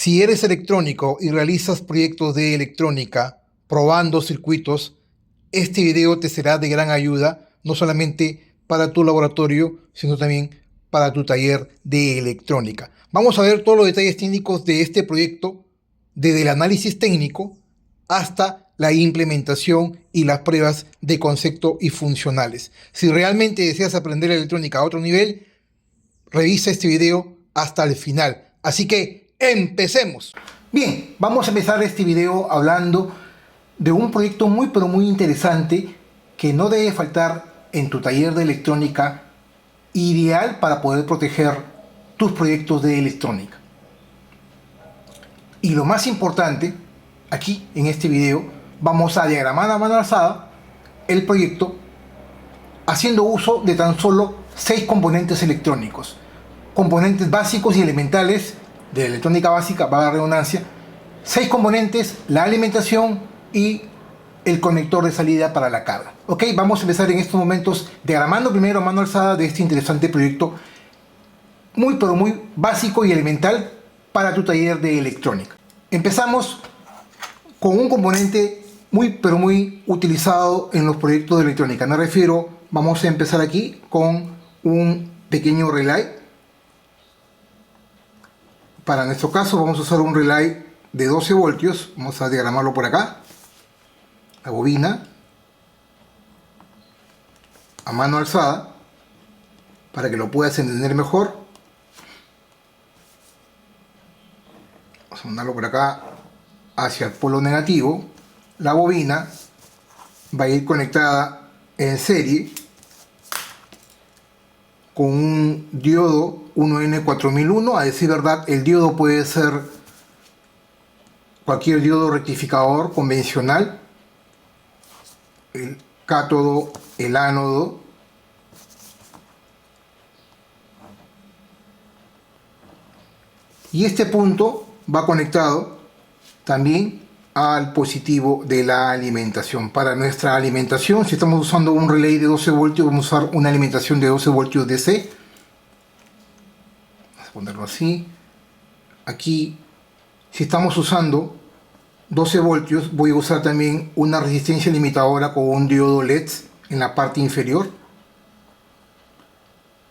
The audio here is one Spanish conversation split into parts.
Si eres electrónico y realizas proyectos de electrónica probando circuitos, este video te será de gran ayuda, no solamente para tu laboratorio, sino también para tu taller de electrónica. Vamos a ver todos los detalles técnicos de este proyecto, desde el análisis técnico hasta la implementación y las pruebas de concepto y funcionales. Si realmente deseas aprender electrónica a otro nivel, revisa este video hasta el final. Así que empecemos. Bien, vamos a empezar este video hablando de un proyecto muy interesante que no debe faltar en tu taller de electrónica, ideal para poder proteger tus proyectos de electrónica. Y lo más importante, aquí en este video vamos a diagramar a mano alzada el proyecto haciendo uso de tan solo 6 componentes electrónicos, componentes básicos y elementales de electrónica básica, valga la redundancia. 6 componentes: la alimentación y el conector de salida para la carga. Ok, vamos a empezar en estos momentos diagramando primero a mano alzada de este interesante proyecto muy básico y elemental para tu taller de electrónica. Empezamos con un componente muy utilizado en los proyectos de electrónica. Me refiero, vamos a empezar aquí con un pequeño relay. Para nuestro caso vamos a usar un relay de 12 voltios. Vamos a diagramarlo por acá. La bobina a mano alzada para que lo puedas entender mejor. Vamos a mandarlo por acá hacia el polo negativo. La bobina va a ir conectada en serie con un diodo 1N4001. A decir verdad, el diodo puede ser cualquier diodo rectificador convencional, el cátodo, el ánodo, y este punto va conectado también al positivo de la alimentación. Para nuestra alimentación, si estamos usando un relay de 12 voltios, vamos a usar una alimentación de 12 voltios DC. Vamos a ponerlo así. Aquí, si estamos usando 12 voltios, voy a usar también una resistencia limitadora con un diodo LED en la parte inferior.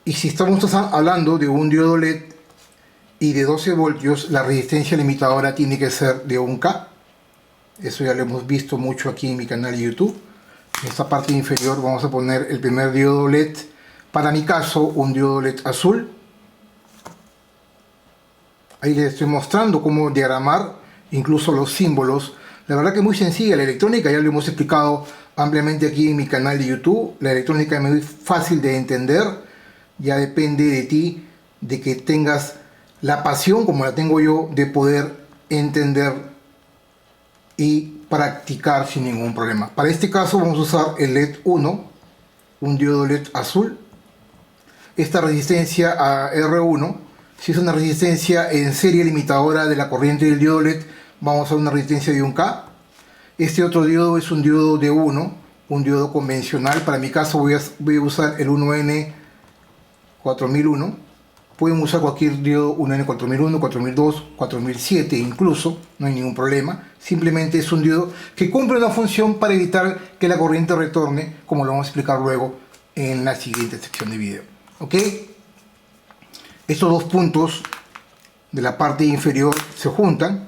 Y si estamos hablando de un diodo LED y de 12 voltios, la resistencia limitadora tiene que ser de 1K. Eso ya lo hemos visto mucho aquí en mi canal de YouTube. En esta parte inferior vamos a poner el primer diodo LED. Para mi caso, un diodo LED azul. Ahí les estoy mostrando cómo diagramar incluso los símbolos. La verdad que es muy sencilla la electrónica, ya lo hemos explicado ampliamente aquí en mi canal de YouTube. La electrónica es muy fácil de entender. Ya depende de ti, de que tengas la pasión, como la tengo yo, de poder entender y practicar sin ningún problema. Para este caso vamos a usar el LED 1, un diodo LED azul. Esta resistencia a R1, si es una resistencia en serie limitadora de la corriente del diodo LED, vamos a una resistencia de 1K. Este otro diodo es un diodo de 1, un diodo convencional. Para mi caso voy a usar el 1N4001. Pueden usar cualquier diodo 1N4001, 4002, 4007 incluso, no hay ningún problema. Simplemente es un diodo que cumple una función para evitar que la corriente retorne, como lo vamos a explicar luego en la siguiente sección de video. ¿Ok? Estos dos puntos de la parte inferior se juntan,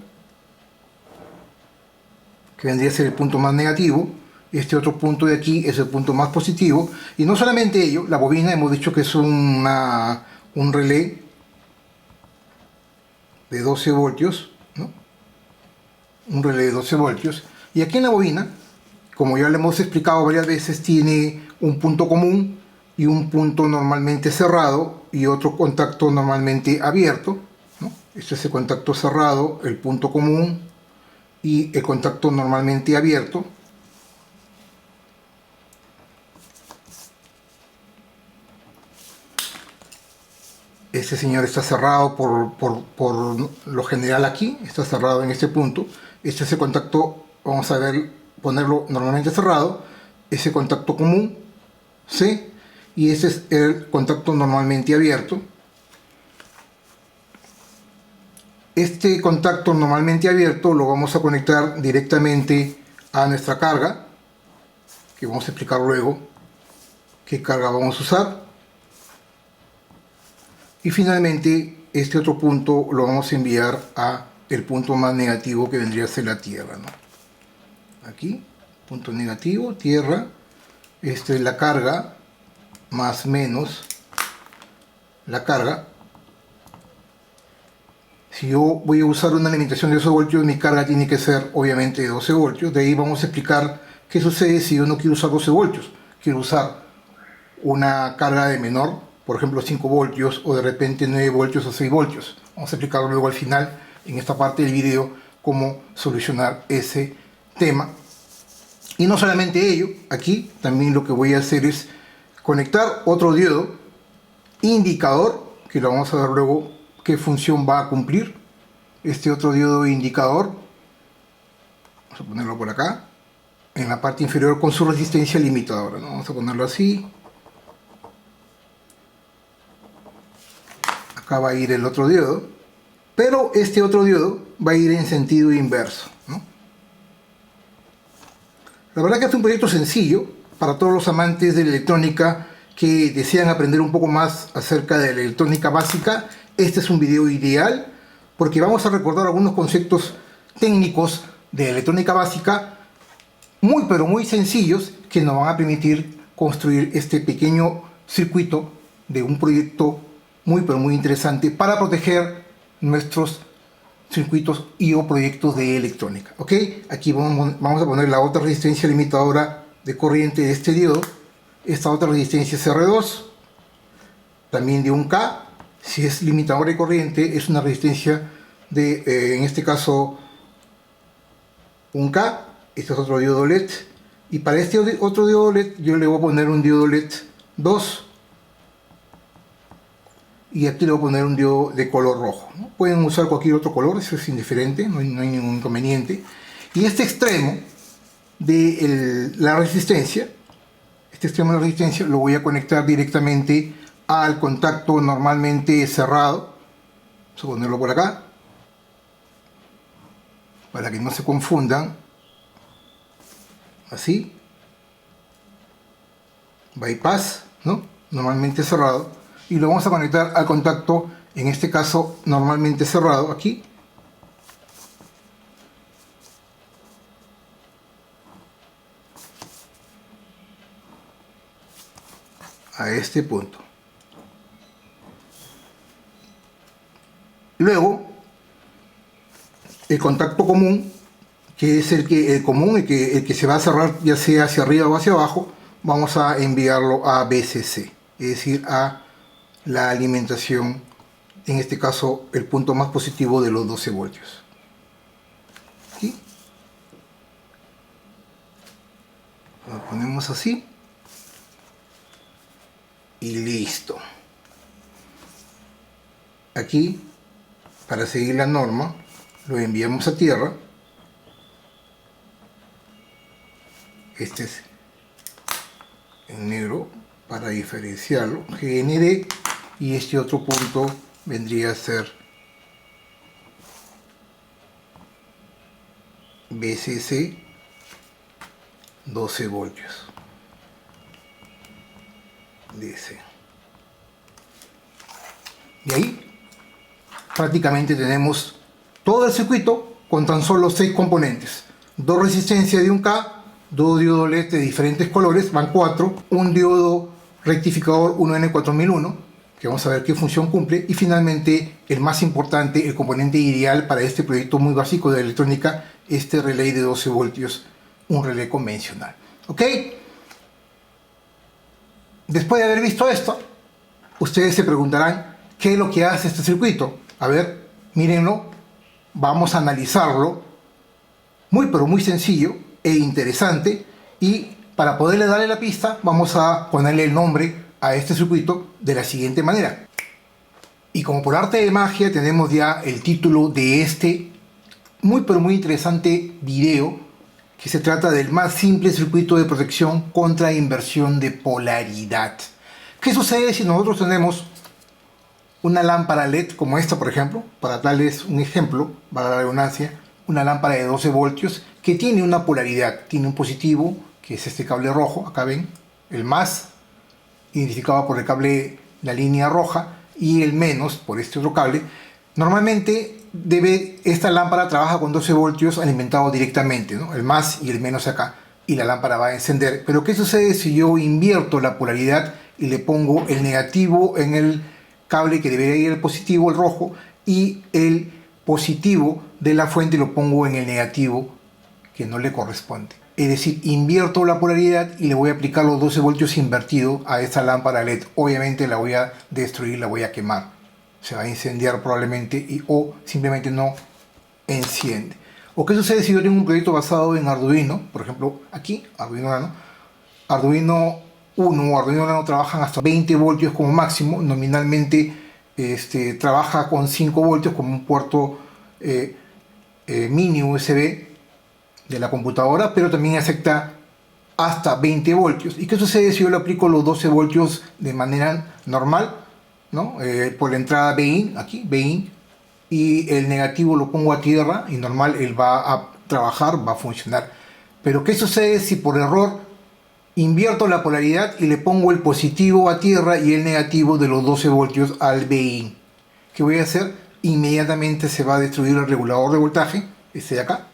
que vendría a ser el punto más negativo. Este otro punto de aquí es el punto más positivo. Y no solamente ello, la bobina hemos dicho que es un relé de 12 voltios, ¿no? Un relé de 12 voltios. Y aquí en la bobina, como ya le hemos explicado varias veces, tiene un punto común y un punto normalmente cerrado y otro contacto normalmente abierto, ¿no? Este es el contacto cerrado, el punto común y el contacto normalmente abierto. Este señor está cerrado por lo general aquí, está cerrado en este punto. Este es el contacto, vamos a ver, ponerlo normalmente cerrado, ese contacto común, C, y ese es el contacto normalmente abierto. Este contacto normalmente abierto lo vamos a conectar directamente a nuestra carga, que vamos a explicar luego qué carga vamos a usar. Y finalmente este otro punto lo vamos a enviar a el punto más negativo, que vendría a ser la tierra, ¿no? Aquí, punto negativo, tierra. Esta es la carga, más menos la carga. Si yo voy a usar una alimentación de 12 voltios, mi carga tiene que ser obviamente de 12 voltios. De ahí vamos a explicar qué sucede si yo no quiero usar 12 voltios. Quiero usar una carga de menor, por ejemplo 5 voltios, o de repente 9 voltios o 6 voltios. Vamos a explicar luego al final, en esta parte del video, cómo solucionar ese tema. Y no solamente ello, aquí también lo que voy a hacer es conectar otro diodo indicador, que lo vamos a ver luego qué función va a cumplir. Este otro diodo indicador, vamos a ponerlo por acá, en la parte inferior con su resistencia limitadora, ¿no? Vamos a ponerlo así. Acá va a ir el otro diodo, pero este otro diodo va a ir en sentido inverso, ¿no? La verdad que es un proyecto sencillo para todos los amantes de la electrónica que desean aprender un poco más acerca de la electrónica básica. Este es un video ideal porque vamos a recordar algunos conceptos técnicos de electrónica básica muy pero muy sencillos, que nos van a permitir construir este pequeño circuito de un proyecto muy pero muy interesante para proteger nuestros circuitos y o proyectos de electrónica. ¿Ok? Aquí vamos a poner la otra resistencia limitadora de corriente de este diodo. Esta otra resistencia es R2, también de 1K. Si es limitadora de corriente, es una resistencia de, en este caso, 1K. Este es otro diodo LED. Y para este otro diodo LED, yo le voy a poner un diodo LED 2. Y aquí le voy a poner un diodo de color rojo, ¿no? Pueden usar cualquier otro color, eso es indiferente, no hay ningún inconveniente. Y este extremo de la resistencia, lo voy a conectar directamente al contacto normalmente cerrado. Vamos a ponerlo por acá, para que no se confundan. Así. Bypass, ¿no? Normalmente cerrado. Y lo vamos a conectar al contacto, en este caso normalmente cerrado, aquí. A este punto. Luego, el contacto común, que es el que se va a cerrar ya sea hacia arriba o hacia abajo, vamos a enviarlo a BCC, es decir, a la alimentación, en este caso el punto más positivo de los 12 voltios. Aquí. Lo ponemos así. Y listo. Aquí, para seguir la norma, lo enviamos a tierra. Este es en negro para diferenciarlo, GND, y este otro punto vendría a ser BCC 12 voltios. DC. Y ahí prácticamente tenemos todo el circuito con tan solo 6 componentes: 2 resistencias de 1K, 2 diodos LED de diferentes colores, van 4, un diodo rectificador 1N4001, que vamos a ver qué función cumple, y finalmente el más importante, el componente ideal para este proyecto muy básico de electrónica, este relé de 12 voltios, un relé convencional. ¿Ok? Después de haber visto esto, ustedes se preguntarán, ¿qué es lo que hace este circuito? A ver, mírenlo, vamos a analizarlo, muy pero muy sencillo e interesante, y para poderle darle la pista, vamos a ponerle el nombre a este circuito de la siguiente manera. Y como por arte de magia tenemos ya el título de este muy pero muy interesante video, que se trata del más simple circuito de protección contra inversión de polaridad. ¿Qué sucede si nosotros tenemos una lámpara LED como esta, por ejemplo, para darles un ejemplo, para la redundancia, una lámpara de 12 voltios que tiene una polaridad, tiene un positivo, que es este cable rojo, acá ven, el más, identificado por el cable, la línea roja, y el menos por este otro cable. Normalmente esta lámpara trabaja con 12 voltios alimentados directamente, ¿no? El más y el menos acá, y la lámpara va a encender. Pero ¿qué sucede si yo invierto la polaridad y le pongo el negativo en el cable que debería ir el positivo, el rojo, y el positivo de la fuente lo pongo en el negativo que no le corresponde? Es decir, invierto la polaridad y le voy a aplicar los 12 voltios invertidos a esta lámpara LED. Obviamente la voy a destruir, la voy a quemar. Se va a incendiar probablemente o simplemente no enciende. ¿O qué sucede si yo tengo un proyecto basado en Arduino? Por ejemplo, aquí, Arduino Nano. Arduino 1 o Arduino Nano trabajan hasta 20 voltios como máximo. Nominalmente trabaja con 5 voltios como un puerto mini USB de la computadora, pero también acepta hasta 20 voltios. ¿Y qué sucede si yo le aplico los 12 voltios de manera normal, ¿no? Por la entrada BIN, aquí, BIN, y el negativo lo pongo a tierra y normal, él va a trabajar, va a funcionar. Pero ¿qué sucede si por error invierto la polaridad y le pongo el positivo a tierra y el negativo de los 12 voltios al BIN? ¿Qué voy a hacer? Inmediatamente se va a destruir el regulador de voltaje, este de acá,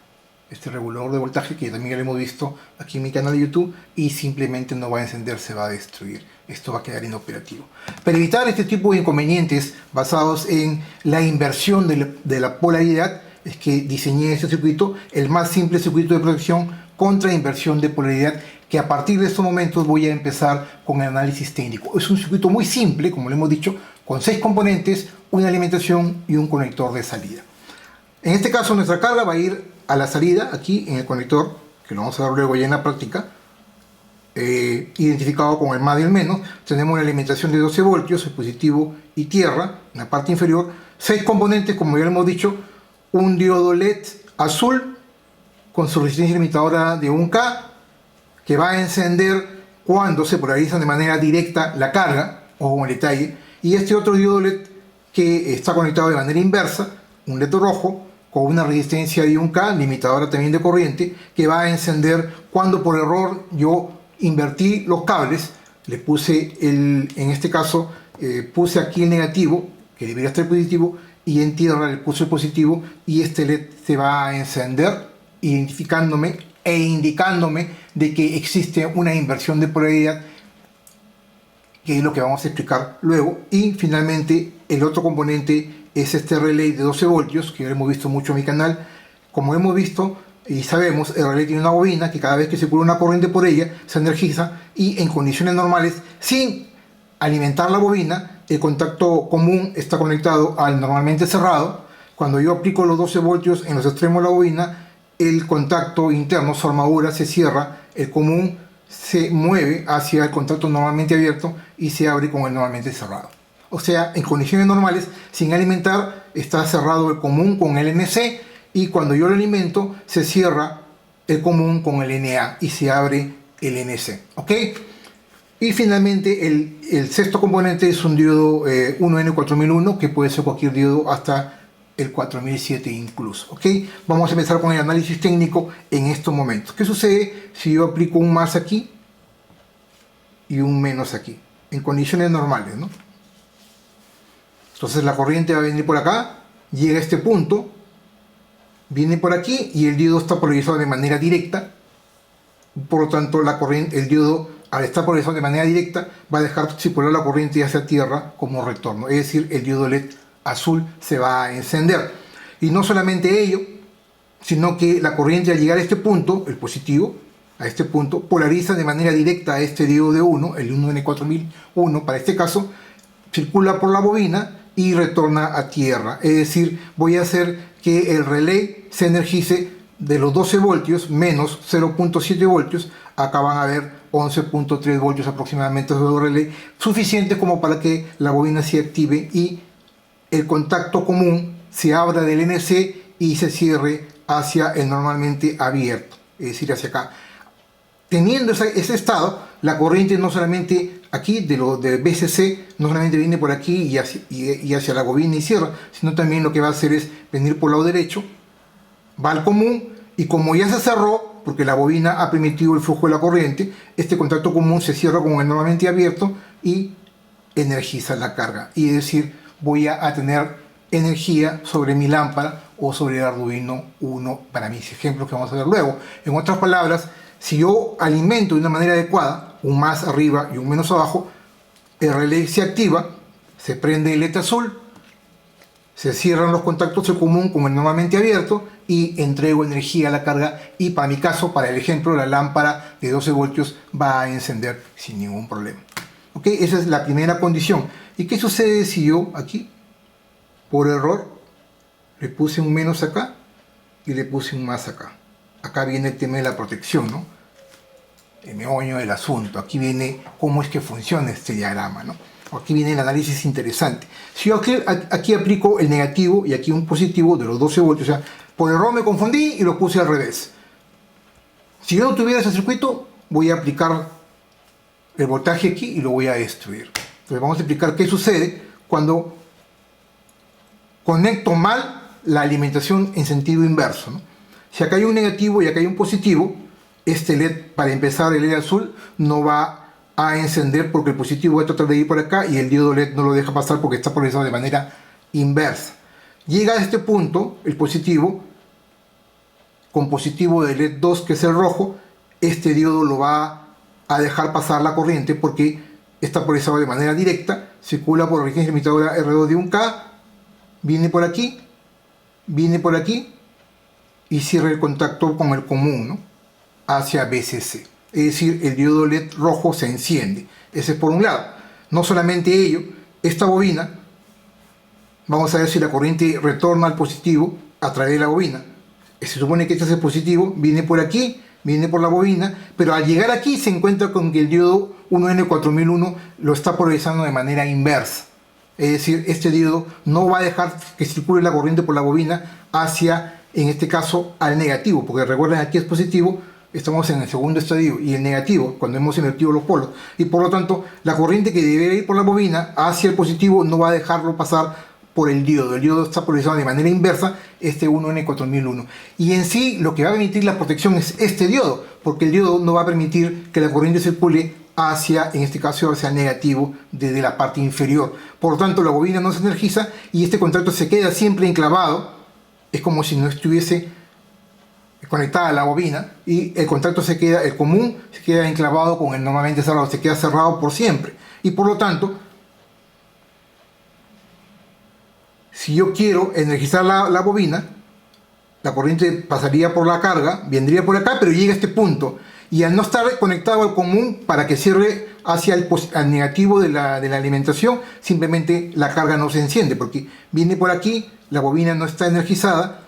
este regulador de voltaje que también lo hemos visto aquí en mi canal de YouTube, y simplemente no va a encender, se va a destruir. Esto va a quedar inoperativo. Para evitar este tipo de inconvenientes basados en la inversión de la polaridad, es que diseñé este circuito, el más simple circuito de protección contra inversión de polaridad, que a partir de estos momentos voy a empezar con el análisis técnico. Es un circuito muy simple, como lo hemos dicho, con 6 componentes, una alimentación y un conector de salida. En este caso nuestra carga va a ir a la salida, aquí en el conector, que lo vamos a ver luego ya en la práctica, identificado con el más y el menos. Tenemos una alimentación de 12 voltios, el positivo y tierra, en la parte inferior. 6 componentes, como ya lo hemos dicho, un diodo LED azul, con su resistencia limitadora de 1K, que va a encender cuando se polariza de manera directa la carga, o con el detalle, y este otro diodo LED que está conectado de manera inversa, un LED rojo, con una resistencia de 1K, limitadora también de corriente, que va a encender cuando por error yo invertí los cables, le puse en este caso, puse aquí el negativo, que debería estar positivo, y en tierra le puse el positivo, y este LED se va a encender, identificándome e indicándome de que existe una inversión de polaridad, que es lo que vamos a explicar luego. Y finalmente el otro componente es este relay de 12 voltios, que ya hemos visto mucho en mi canal. Como hemos visto y sabemos, el relay tiene una bobina que cada vez que circula una corriente por ella se energiza, y en condiciones normales, sin alimentar la bobina, el contacto común está conectado al normalmente cerrado. Cuando yo aplico los 12 voltios en los extremos de la bobina, el contacto interno, su armadura se cierra, el común se mueve hacia el contacto normalmente abierto y se abre con el normalmente cerrado. O sea, en condiciones normales, sin alimentar, está cerrado el común con el NC, y cuando yo lo alimento, se cierra el común con el NA y se abre el NC. ¿Ok? Y finalmente, el sexto componente es un diodo 1N4001, que puede ser cualquier diodo hasta el 4007 incluso. ¿Ok? Vamos a empezar con el análisis técnico en estos momentos. ¿Qué sucede si yo aplico un más aquí y un menos aquí? En condiciones normales, ¿no? Entonces la corriente va a venir por acá, llega a este punto, viene por aquí, y el diodo está polarizado de manera directa. Por lo tanto, el diodo, al estar polarizado de manera directa, va a dejar circular la corriente hacia tierra como retorno. Es decir, el diodo LED azul se va a encender. Y no solamente ello, sino que la corriente, al llegar a este punto, el positivo, a este punto, polariza de manera directa a este diodo de 1, el 1N4001 para este caso, circula por la bobina y retorna a tierra. Es decir, voy a hacer que el relay se energice de los 12 voltios menos 0.7 voltios. Acá van a ver 11.3 voltios aproximadamente de relay, suficiente como para que la bobina se active y el contacto común se abra del NC y se cierre hacia el normalmente abierto, es decir, hacia acá. Teniendo ese estado, la corriente no solamente aquí de BCC, no solamente viene por aquí y hacia la bobina y cierra, sino también lo que va a hacer es venir por el lado derecho, va al común, y como ya se cerró, porque la bobina ha permitido el flujo de la corriente, este contacto común se cierra como el normalmente abierto y energiza la carga. Y es decir, voy a tener energía sobre mi lámpara o sobre el Arduino Uno para mis ejemplos que vamos a ver luego. En otras palabras, si yo alimento de una manera adecuada, un más arriba y un menos abajo, el relé se activa, se prende el LED azul, se cierran los contactos en común como el normalmente abierto y entrego energía a la carga, y para mi caso, para el ejemplo, la lámpara de 12 voltios va a encender sin ningún problema. ¿Ok? Esa es la primera condición. ¿Y qué sucede si yo aquí, por error, le puse un menos acá y le puse un más acá? Acá viene el tema de la protección, ¿no? El meollo del asunto. Aquí viene cómo es que funciona este diagrama, ¿no? Aquí viene el análisis interesante. Si yo aquí aplico el negativo y aquí un positivo de los 12 voltios, o sea, por error me confundí y lo puse al revés. Si yo no tuviera ese circuito, voy a aplicar el voltaje aquí y lo voy a destruir. Entonces vamos a explicar qué sucede cuando conecto mal la alimentación en sentido inverso, ¿no? Si acá hay un negativo y acá hay un positivo, este LED, para empezar, el LED azul no va a encender porque el positivo va a tratar de ir por acá y el diodo LED no lo deja pasar porque está polarizado de manera inversa. Llega a este punto, el positivo, con positivo de LED 2, que es el rojo, este diodo lo va a dejar pasar la corriente porque está polarizado de manera directa, circula por la resistencia limitadora R2 de 1K, viene por aquí y cierra el contacto con el común, ¿no? Hacia BCC. Es decir, el diodo LED rojo se enciende. Ese es por un lado. No solamente ello, esta bobina, vamos a ver si la corriente retorna al positivo a través de la bobina. Se supone que este es el positivo, viene por aquí, viene por la bobina, pero al llegar aquí se encuentra con que el diodo 1N4001 lo está polarizando de manera inversa. Es decir, este diodo no va a dejar que circule la corriente por la bobina hacia, en este caso, al negativo, porque recuerden, aquí es positivo, estamos en el segundo estadio, y el negativo, cuando hemos invertido los polos, y por lo tanto, la corriente que debería ir por la bobina hacia el positivo no va a dejarlo pasar por el diodo está polarizado de manera inversa, este 1N4001. Y en sí, lo que va a permitir la protección es este diodo, porque el diodo no va a permitir que la corriente circule hacia, en este caso, hacia el negativo desde la parte inferior. Por lo tanto, la bobina no se energiza y este contacto se queda siempre enclavado. Es como si no estuviese conectada a la bobina y el contacto se queda, el común se queda enclavado con el normalmente cerrado, se queda cerrado por siempre. Y por lo tanto, si yo quiero energizar la bobina, la corriente pasaría por la carga, vendría por acá, pero llega a este punto. Y al no estar conectado al común para que cierre hacia al negativo de la alimentación, simplemente la carga no se enciende, porque viene por aquí, la bobina no está energizada,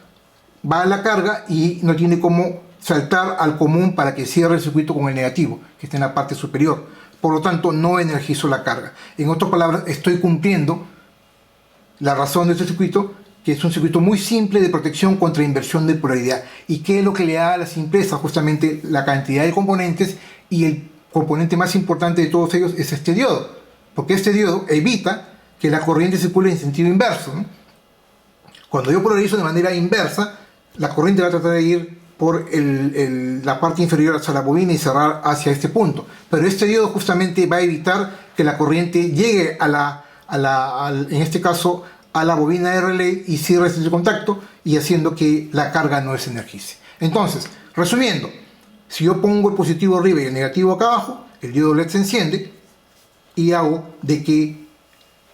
va a la carga y no tiene cómo saltar al común para que cierre el circuito con el negativo, que está en la parte superior. Por lo tanto, no energizo la carga. En otras palabras, estoy cumpliendo la razón de este circuito, que es un circuito muy simple de protección contra inversión de polaridad. ¿Y qué es lo que le da a la simpleza? Justamente la cantidad de componentes, y el componente más importante de todos ellos es este diodo, porque este diodo evita que la corriente circule en sentido inverso, ¿no? Cuando yo polarizo de manera inversa, la corriente va a tratar de ir por la parte inferior hacia la bobina y cerrar hacia este punto. Pero este diodo justamente va a evitar que la corriente llegue en este caso, a la bobina de relé y cierre este contacto, y haciendo que la carga no se energice. Entonces, resumiendo, si yo pongo el positivo arriba y el negativo acá abajo, el diodo LED se enciende y hago de que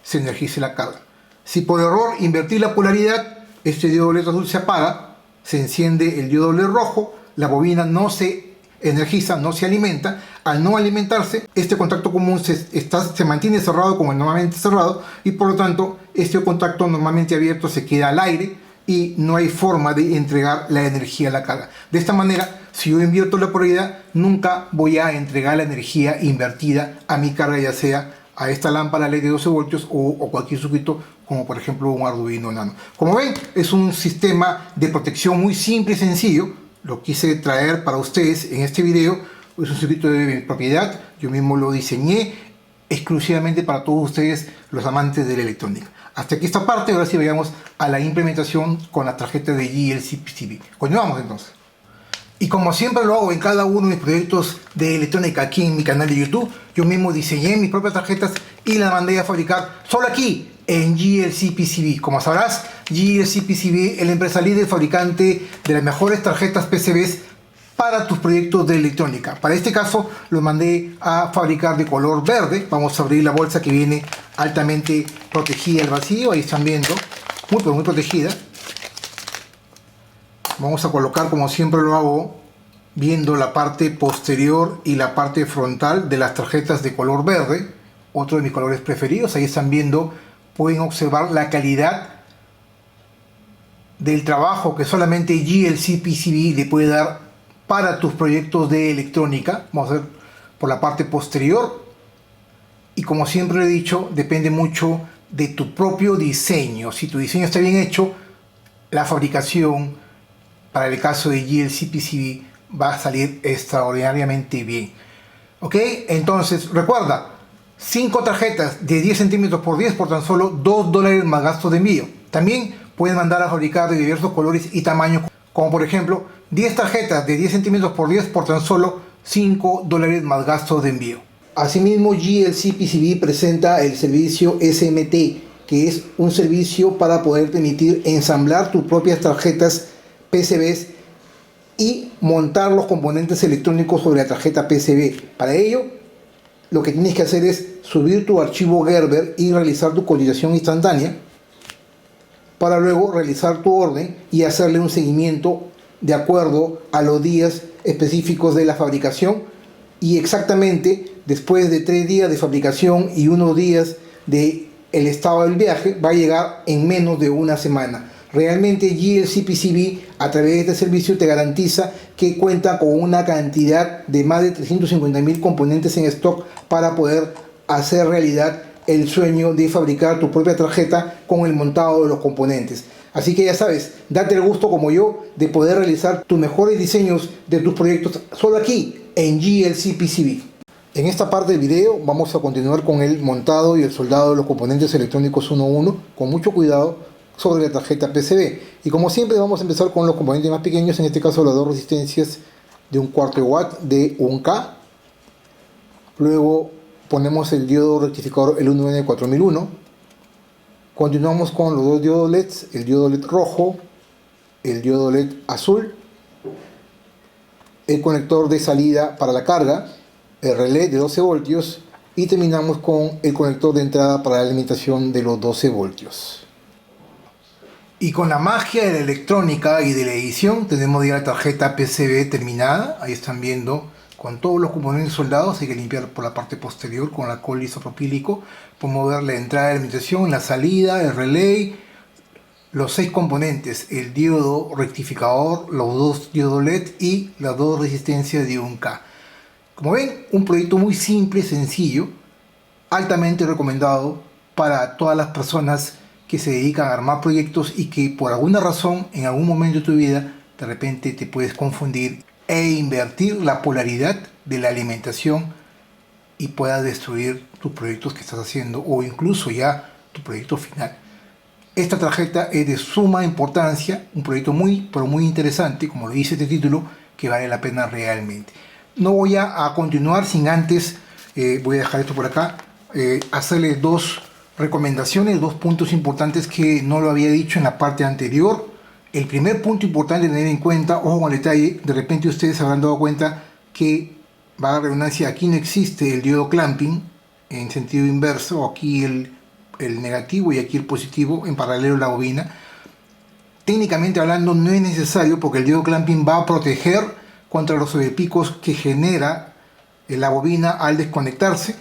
se energice la carga. Si por error invertí la polaridad, este diodo LED azul se apaga, se enciende el diodo LED rojo, la bobina no se energiza, no se alimenta. Al no alimentarse, este contacto común se mantiene cerrado como normalmente cerrado, y por lo tanto este contacto normalmente abierto se queda al aire y no hay forma de entregar la energía a la carga. De esta manera, si yo invierto la polaridad, nunca voy a entregar la energía invertida a mi carga, ya sea a esta lámpara LED de 12 voltios o cualquier circuito, como por ejemplo un Arduino Nano. Como ven, es un sistema de protección muy simple y sencillo. Lo quise traer para ustedes en este video Es un circuito de propiedad, yo mismo lo diseñé exclusivamente para todos ustedes, los amantes de la electrónica. Hasta aquí esta parte, ahora sí vayamos a la implementación con las tarjetas de GLC PCB. Continuamos entonces. Y como siempre lo hago en cada uno de mis proyectos de electrónica aquí en mi canal de YouTube, yo mismo diseñé mis propias tarjetas y las mandé a fabricar solo aquí en GLC PCB. Como sabrás, GLC PCB es la empresa líder fabricante de las mejores tarjetas PCBs para tus proyectos de electrónica. Para este caso los mandé a fabricar de color verde. Vamos a abrir la bolsa que viene altamente protegida al vacío. Ahí están viendo, muy protegida. Vamos a colocar, como siempre lo hago, viendo la parte posterior y la parte frontal de las tarjetas de color verde, otro de mis colores preferidos. Ahí están viendo, pueden observar la calidad del trabajo que solamente GLC PCB le puede dar para tus proyectos de electrónica. Vamos a ver por la parte posterior, y como siempre he dicho, depende mucho de tu propio diseño. Si tu diseño está bien hecho, la fabricación para el caso de GLC PCB va a salir extraordinariamente bien. Ok, entonces recuerda, 5 tarjetas de 10 centímetros por 10 por tan solo $2 más gastos de envío. También puedes mandar a fabricar de diversos colores y tamaños, como por ejemplo 10 tarjetas de 10 centímetros por 10 por tan solo $5 más gastos de envío. Asimismo, GLC PCB presenta el servicio SMT, que es un servicio para poder permitir ensamblar tus propias tarjetas PCBs y montar los componentes electrónicos sobre la tarjeta PCB. Para ello, lo que tienes que hacer es subir tu archivo Gerber y realizar tu cotización instantánea, para luego realizar tu orden y hacerle un seguimiento de acuerdo a los días específicos de la fabricación, y exactamente después de 3 días de fabricación y unos días de el estado del viaje, va a llegar en menos de una semana. Realmente GLC PCB a través de este servicio te garantiza que cuenta con una cantidad de más de 350.000 componentes en stock para poder hacer realidad el sueño de fabricar tu propia tarjeta con el montado de los componentes. Así que ya sabes, date el gusto como yo de poder realizar tus mejores diseños de tus proyectos solo aquí en GLC PCB. En esta parte del video vamos a continuar con el montado y el soldado de los componentes electrónicos uno a uno, con mucho cuidado, sobre la tarjeta PCB. Y como siempre vamos a empezar con los componentes más pequeños, en este caso las 2 resistencias de 1/4 de watt de 1K. Luego ponemos el diodo rectificador, el 1N4001. Continuamos con los 2 diodos LEDs, el diodo LED rojo, el diodo LED azul, el conector de salida para la carga, el relé de 12 voltios, y terminamos con el conector de entrada para la alimentación de los 12 voltios. Y con la magia de la electrónica y de la edición tenemos ya la tarjeta PCB terminada. Ahí están viendo, con todos los componentes soldados. Hay que limpiar por la parte posterior con alcohol isopropílico. Podemos ver la entrada de alimentación, la salida, el relay, los 6 componentes, el diodo rectificador, los 2 diodos LED y las 2 resistencias de 1K. Como ven, un proyecto muy simple, sencillo, altamente recomendado para todas las personas que se dedican a armar proyectos y que por alguna razón en algún momento de tu vida de repente te puedes confundir e invertir la polaridad de la alimentación y puedas destruir tus proyectos que estás haciendo o incluso ya tu proyecto final. Esta tarjeta es de suma importancia, un proyecto muy interesante, como lo dice este título, que vale la pena realmente. No voy a continuar sin antes, voy a dejar esto por acá, hacerle 2 recomendaciones, 2 puntos importantes que no lo había dicho en la parte anterior. El primer punto importante a tener en cuenta, ojo con el detalle, de repente ustedes se habrán dado cuenta que, va a la redundancia, aquí no existe el diodo clamping en sentido inverso, aquí el negativo y aquí el positivo en paralelo a la bobina. Técnicamente hablando no es necesario, porque el diodo clamping va a proteger contra los sobrepicos que genera la bobina al desconectarse.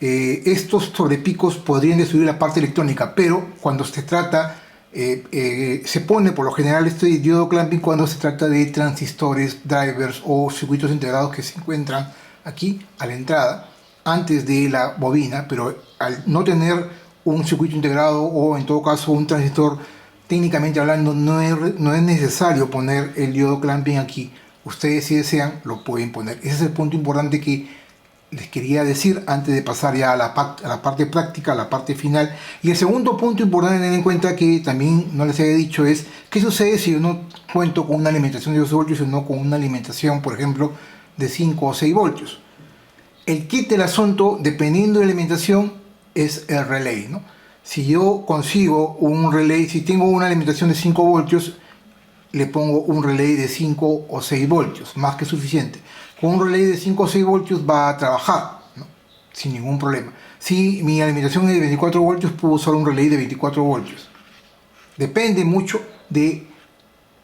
Estos sobrepicos podrían destruir la parte electrónica, pero cuando se trata, se pone por lo general este diodo clamping cuando se trata de transistores, drivers o circuitos integrados que se encuentran aquí a la entrada, antes de la bobina. Pero al no tener un circuito integrado o en todo caso un transistor, técnicamente hablando no es necesario poner el diodo clamping aquí. Ustedes, si desean, lo pueden poner. Ese es el punto importante que les quería decir antes de pasar ya a la parte práctica, a la parte final. Y el segundo punto importante a tener en cuenta, que también no les había dicho, es qué sucede si yo no cuento con una alimentación de 12 voltios, sino con una alimentación, por ejemplo, de 5 o 6 voltios. El kit del asunto, dependiendo de la alimentación, es el relay, ¿no? Si yo consigo un relay, si tengo una alimentación de 5 voltios, le pongo un relay de 5 o 6 voltios, más que suficiente. Con un relay de 5 o 6 voltios va a trabajar, ¿no? Sin ningún problema. Si mi alimentación es de 24 voltios, puedo usar un relay de 24 voltios. Depende mucho de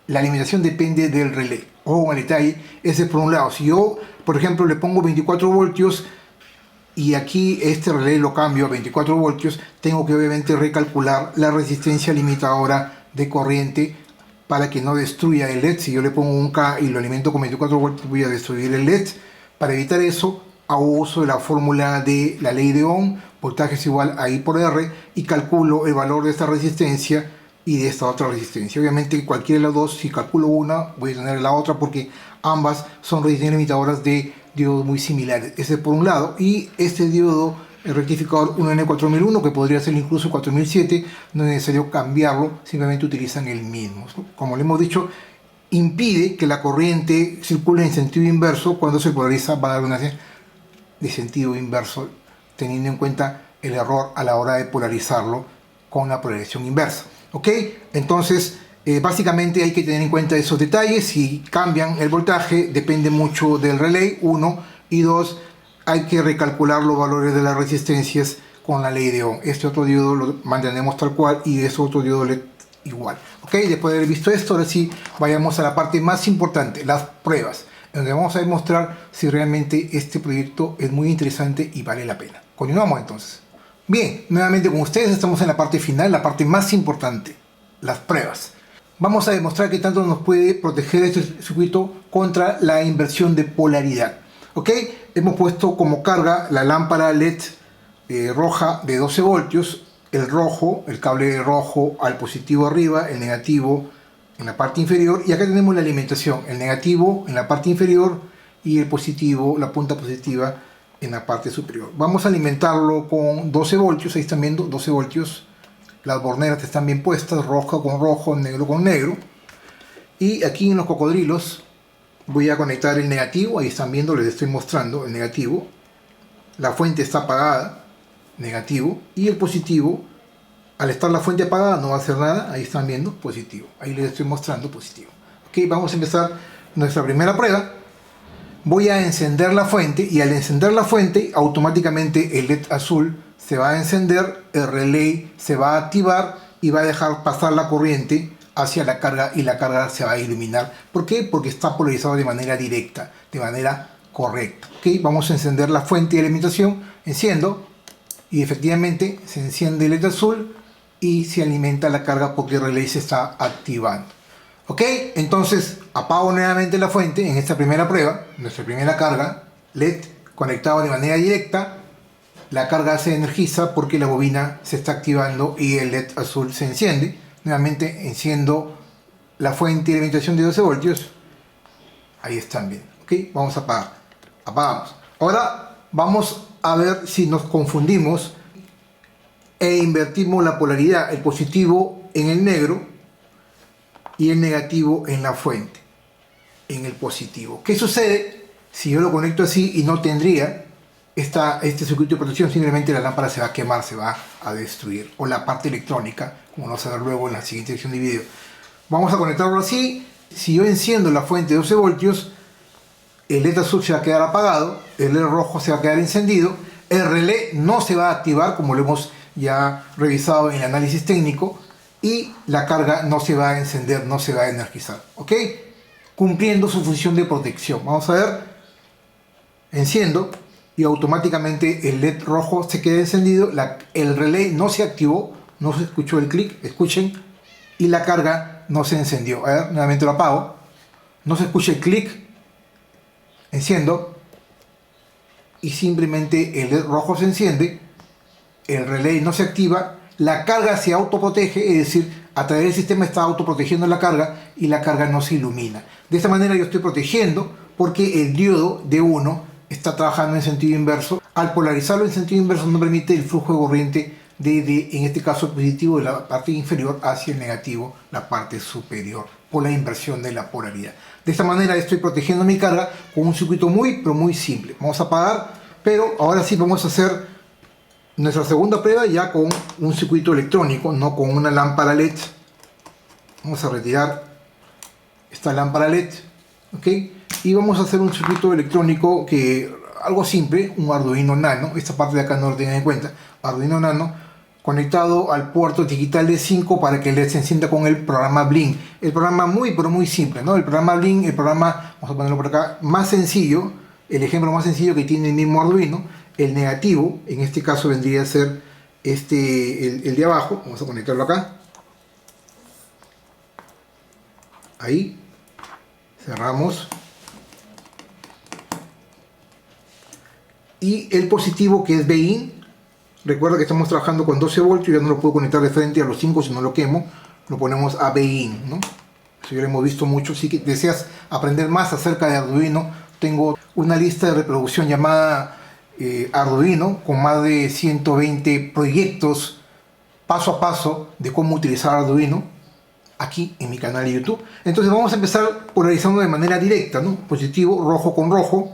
la alimentación, depende del relay. Ojo al detalle, ese es por un lado. Si yo, por ejemplo, le pongo 24 voltios y aquí este relay lo cambio a 24 voltios, tengo que obviamente recalcular la resistencia limitadora de corriente para que no destruya el LED. Si yo le pongo un K y lo alimento con 24 voltios, voy a destruir el LED. Para evitar eso, hago uso de la fórmula de la ley de Ohm, voltaje es igual a I por R, y calculo el valor de esta resistencia y de esta otra resistencia. Obviamente cualquiera de las dos, si calculo una, voy a tener la otra, porque ambas son resistencias limitadoras de diodos muy similares. Ese por un lado. Y este diodo, el rectificador 1N4001, que podría ser incluso 4007, no es necesario cambiarlo, simplemente utilizan el mismo. Como le hemos dicho, impide que la corriente circule en sentido inverso. Cuando se polariza, va a dar una de sentido inverso, teniendo en cuenta el error a la hora de polarizarlo con la polarización inversa. ¿Ok? Entonces, básicamente hay que tener en cuenta esos detalles. Si cambian el voltaje, depende mucho del relay, uno, y dos, hay que recalcular los valores de las resistencias con la ley de Ohm. Este otro diodo lo mantenemos tal cual y este otro diodo LED igual. ¿Ok? Después de haber visto esto, ahora sí vayamos a la parte más importante, las pruebas, donde vamos a demostrar si realmente este proyecto es muy interesante y vale la pena. Continuamos entonces. Bien, nuevamente con ustedes estamos en la parte final, la parte más importante, las pruebas. Vamos a demostrar qué tanto nos puede proteger este circuito contra la inversión de polaridad. ¿Ok? Hemos puesto como carga la lámpara LED roja de 12 voltios, el rojo, el cable rojo al positivo arriba, el negativo en la parte inferior, y acá tenemos la alimentación, el negativo en la parte inferior y el positivo, la punta positiva, en la parte superior. Vamos a alimentarlo con 12 voltios, ahí están viendo, 12 voltios. Las borneras están bien puestas, roja con rojo, negro con negro. Y aquí en los cocodrilos voy a conectar el negativo, ahí están viendo, les estoy mostrando el negativo. La fuente está apagada, negativo, y el positivo, al estar la fuente apagada no va a hacer nada, ahí están viendo, positivo. Ahí les estoy mostrando positivo. Ok, vamos a empezar nuestra primera prueba. Voy a encender la fuente y al encender la fuente automáticamente el LED azul se va a encender, el relay se va a activar y va a dejar pasar la corriente hacia la carga y la carga se va a iluminar. ¿Por qué? Porque está polarizado de manera directa, de manera correcta. ¿Okay? Vamos a encender la fuente de alimentación, enciendo y efectivamente se enciende el LED azul y se alimenta la carga porque el relay se está activando. Ok, entonces apago nuevamente la fuente en esta primera prueba, nuestra primera carga LED conectado de manera directa. La carga se energiza porque la bobina se está activando y el LED azul se enciende. Nuevamente enciendo la fuente de alimentación de 12 voltios. Ahí están bien. Ok, vamos a apagar. Apagamos. Ahora vamos a ver si nos confundimos e invertimos la polaridad, el positivo en el negro y el negativo en la fuente, en el positivo. ¿Qué sucede si yo lo conecto así y no tendría este circuito de protección? Simplemente la lámpara se va a quemar, se va a destruir, o la parte electrónica, como vamos a ver luego en la siguiente sección de video. Vamos a conectarlo así. Si yo enciendo la fuente de 12 voltios, el LED azul se va a quedar apagado, el LED rojo se va a quedar encendido, el relé no se va a activar, como lo hemos ya revisado en el análisis técnico, y la carga no se va a encender, no se va a energizar. ¿Ok? Cumpliendo su función de protección. Vamos a ver. Enciendo y automáticamente el LED rojo se queda encendido. El relé no se activó, no se escuchó el clic, escuchen, y la carga no se encendió. A ver, nuevamente lo apago. No se escucha el clic. Enciendo y simplemente el LED rojo se enciende. El relé no se activa. La carga se autoprotege, es decir, a través del sistema está autoprotegiendo la carga y la carga no se ilumina. De esta manera yo estoy protegiendo porque el diodo D1 está trabajando en sentido inverso. Al polarizarlo en sentido inverso no permite el flujo de corriente en este caso el positivo de la parte inferior hacia el negativo, la parte superior, por la inversión de la polaridad. De esta manera estoy protegiendo mi carga con un circuito pero muy simple. Vamos a apagar, pero ahora sí vamos a hacer nuestra segunda prueba ya con un circuito electrónico, no con una lámpara LED. Vamos a retirar esta lámpara LED, ¿ok? Y vamos a hacer un circuito electrónico algo simple, un Arduino Nano. Esta parte de acá no lo tengan en cuenta. Arduino Nano conectado al puerto digital D5 para que LED se encienda con el programa Blink. El programa pero muy simple, ¿no? El programa Blink, el programa, vamos a ponerlo por acá, más sencillo, el ejemplo más sencillo que tiene el mismo Arduino. El negativo, en este caso vendría a ser el de abajo. Vamos a conectarlo acá. Ahí. Cerramos. Y el positivo, que es BIN. Recuerda que estamos trabajando con 12 voltios, ya no lo puedo conectar de frente a los 5 si no lo quemo. Lo ponemos a BIN, ¿no? Eso ya lo hemos visto mucho. Si deseas aprender más acerca de Arduino, tengo una lista de reproducción llamada Arduino, con más de 120 proyectos paso a paso de cómo utilizar Arduino, aquí en mi canal de YouTube. Entonces vamos a empezar polarizando de manera directa, ¿no? Positivo, rojo con rojo,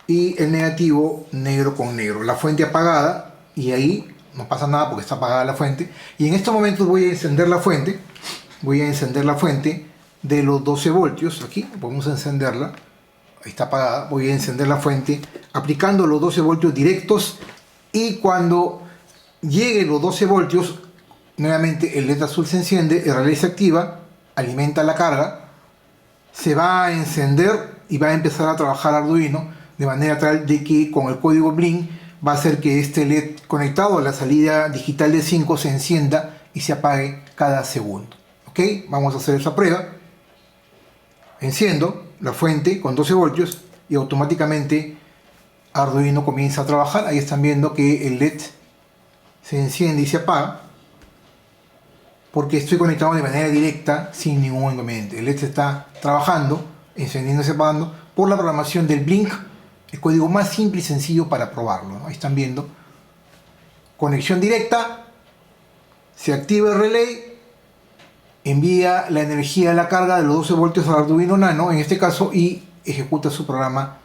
y el negativo, negro con negro. La fuente apagada, y ahí no pasa nada porque está apagada la fuente. Y en estos momentos voy a encender la fuente. Voy a encender la fuente de los 12 voltios. Aquí vamos a encenderla. Ahí está apagada. Voy a encender la fuente aplicando los 12 voltios directos. Y cuando llegue los 12 voltios, nuevamente el LED azul se enciende, el relé se activa, alimenta la carga, se va a encender y va a empezar a trabajar Arduino de manera tal de que con el código Blink va a hacer que este LED conectado a la salida digital de 5 se encienda y se apague cada segundo. ¿Ok? Vamos a hacer esa prueba. Enciendo la fuente con 12 voltios y automáticamente Arduino comienza a trabajar. Ahí están viendo que el LED se enciende y se apaga porque estoy conectado de manera directa sin ningún inconveniente. El LED se está trabajando, encendiendo y apagando por la programación del Blink. El código más simple y sencillo para probarlo, ¿no? Ahí están viendo. Conexión directa. Se activa el relay. Envía la energía de la carga de los 12 voltios al Arduino Nano, en este caso, y ejecuta su programa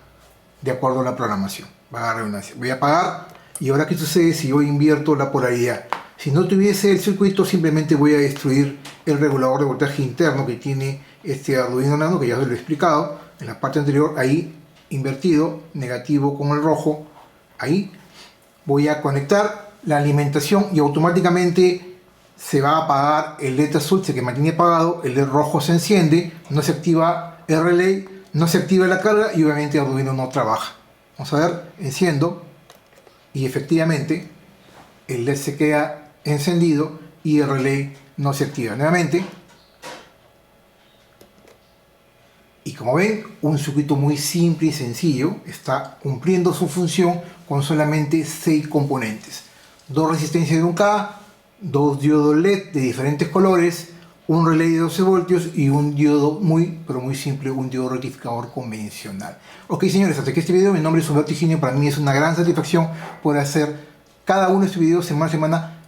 de acuerdo a la programación. Va a redundancia. Voy a apagar. Y ahora, ¿qué sucede si yo invierto la polaridad? Si no tuviese el circuito, simplemente voy a destruir el regulador de voltaje interno que tiene este Arduino Nano, que ya se lo he explicado en la parte anterior. Ahí invertido, negativo con el rojo. Ahí voy a conectar la alimentación y automáticamente se va a apagar el LED azul, que mantiene apagado, el LED rojo se enciende, no se activa el relay, no se activa la carga y obviamente Arduino no trabaja. Vamos a ver, enciendo y efectivamente el LED se queda encendido y el relay no se activa nuevamente. Y como ven, un circuito muy simple y sencillo está cumpliendo su función con solamente 6 componentes. 2 resistencias de 1K, 2 diodos LED de diferentes colores, un relé de 12 voltios y un diodo muy simple, un diodo rectificador convencional. Ok, señores, hasta aquí este video. Mi nombre es Humberto Higinio. Para mí es una gran satisfacción poder hacer cada uno de estos videos semana a semana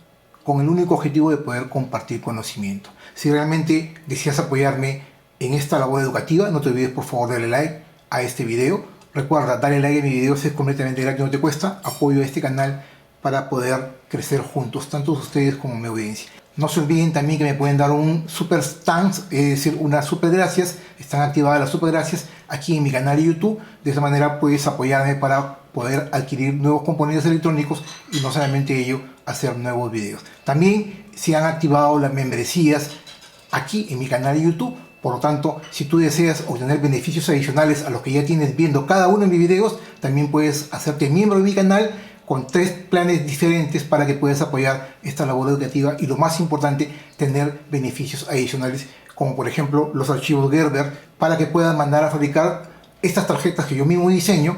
con el único objetivo de poder compartir conocimiento. Si realmente deseas apoyarme en esta labor educativa, no te olvides por favor darle like a este video. Recuerda, darle like a mi video es completamente gratis, no te cuesta. Apoyo a este canal para poder crecer juntos, tanto ustedes como mi audiencia. No se olviden también que me pueden dar un super thanks, es decir, unas super gracias. Están activadas las super gracias aquí en mi canal de YouTube. De esa manera puedes apoyarme para poder adquirir nuevos componentes electrónicos y no solamente ello, hacer nuevos videos. También se han activado las membresías aquí en mi canal de YouTube. Por lo tanto, si tú deseas obtener beneficios adicionales a los que ya tienes viendo cada uno de mis videos, también puedes hacerte miembro de mi canal con 3 planes diferentes para que puedas apoyar esta labor educativa y, lo más importante, tener beneficios adicionales, como por ejemplo los archivos Gerber, para que puedas mandar a fabricar estas tarjetas que yo mismo diseño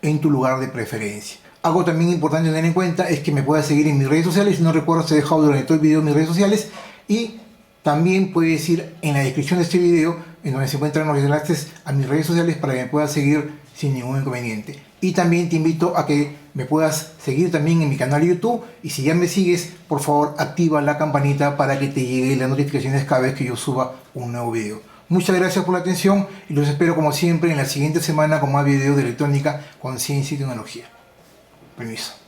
en tu lugar de preferencia. Algo también importante tener en cuenta es que me puedas seguir en mis redes sociales. Si no recuerdas, te he dejado durante todo el video mis redes sociales. Y también puedes ir en la descripción de este video, en donde se encuentran los enlaces a mis redes sociales para que me puedas seguir sin ningún inconveniente. Y también te invito a que me puedas seguir también en mi canal de YouTube, y si ya me sigues, por favor activa la campanita para que te lleguen las notificaciones cada vez que yo suba un nuevo video. Muchas gracias por la atención y los espero como siempre en la siguiente semana con más videos de electrónica con ciencia y tecnología. Permiso.